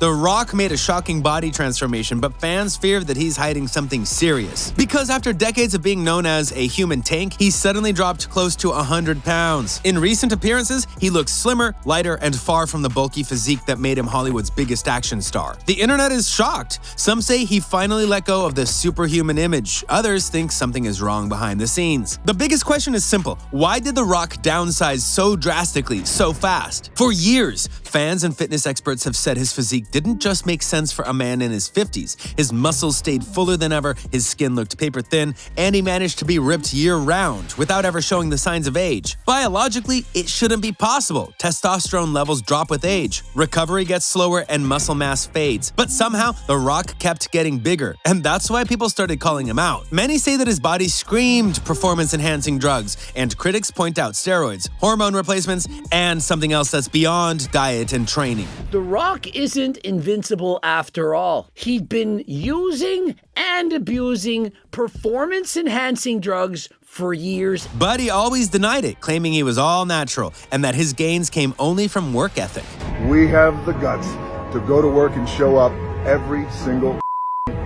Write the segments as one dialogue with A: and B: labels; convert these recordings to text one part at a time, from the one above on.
A: The Rock made a shocking body transformation, but fans fear that he's hiding something serious. Because after decades of being known as a human tank, he suddenly dropped close to 100 pounds. In recent appearances, he looks slimmer, lighter, and far from the bulky physique that made him Hollywood's biggest action star. The internet is shocked. Some say he finally let go of the superhuman image. Others think something is wrong behind the scenes. The biggest question is simple. Why did The Rock downsize so drastically, so fast? For years, fans and fitness experts have said his physique didn't just make sense for a man in his 50s. His muscles stayed fuller than ever, his skin looked paper thin, and he managed to be ripped year-round without ever showing the signs of age. Biologically, it shouldn't be possible. Testosterone levels drop with age, recovery gets slower, and muscle mass fades. But somehow, The Rock kept getting bigger, and that's why people started calling him out. Many say that his body screamed performance-enhancing drugs, and critics point out steroids, hormone replacements, and something else that's beyond diet and training.
B: The Rock isn't invincible after all. He'd been using and abusing performance-enhancing drugs for years.
A: But he always denied it, claiming he was all natural and that his gains came only from work ethic.
C: We have the guts to go to work and show up every single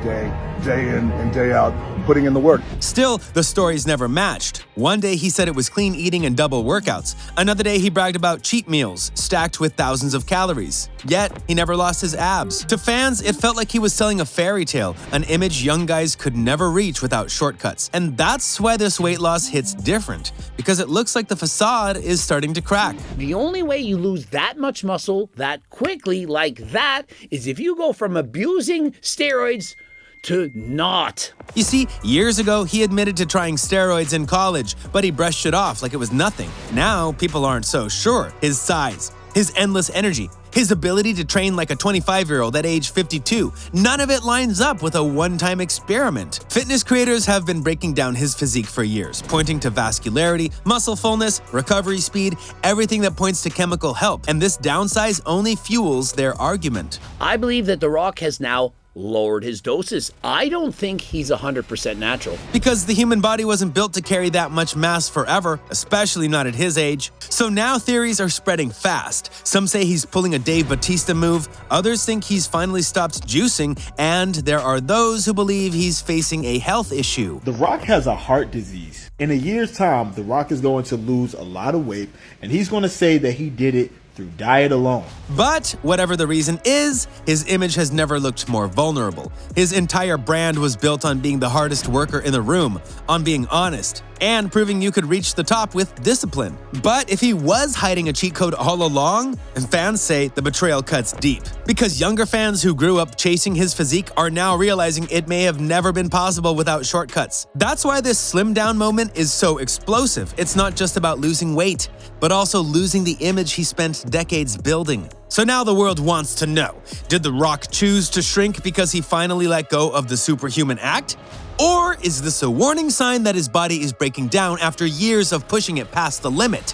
C: day in and day out, putting in the work.
A: Still, the stories never matched. One day he said it was clean eating and double workouts. Another day he bragged about cheat meals, stacked with thousands of calories. Yet, he never lost his abs. To fans, it felt like he was selling a fairy tale, an image young guys could never reach without shortcuts. And that's why this weight loss hits different, because it looks like the facade is starting to crack.
B: The only way you lose that much muscle that quickly like that is if you go from abusing steroids to not.
A: You see, years ago, he admitted to trying steroids in college, but he brushed it off like it was nothing. Now, people aren't so sure. His size, his endless energy, his ability to train like a 25-year-old at age 52, none of it lines up with a one-time experiment. Fitness creators have been breaking down his physique for years, pointing to vascularity, muscle fullness, recovery speed, everything that points to chemical health, and this downsize only fuels their argument.
B: I believe that The Rock has now lowered his doses. I don't think he's 100% natural.
A: Because the human body wasn't built to carry that much mass forever, especially not at his age. So now theories are spreading fast. Some say he's pulling a Dave Bautista move, others think he's finally stopped juicing, and there are those who believe he's facing a health issue.
D: The Rock has a heart disease. In a year's time, The Rock is going to lose a lot of weight, and he's going to say that he did it through diet alone.
A: But whatever the reason is, his image has never looked more vulnerable. His entire brand was built on being the hardest worker in the room, on being honest, and proving you could reach the top with discipline. But if he was hiding a cheat code all along, and fans say the betrayal cuts deep. Because younger fans who grew up chasing his physique are now realizing it may have never been possible without shortcuts. That's why this slim down moment is so explosive. It's not just about losing weight, but also losing the image he spent decades building. So now the world wants to know, did The Rock choose to shrink because he finally let go of the superhuman act? Or is this a warning sign that his body is breaking down after years of pushing it past the limit?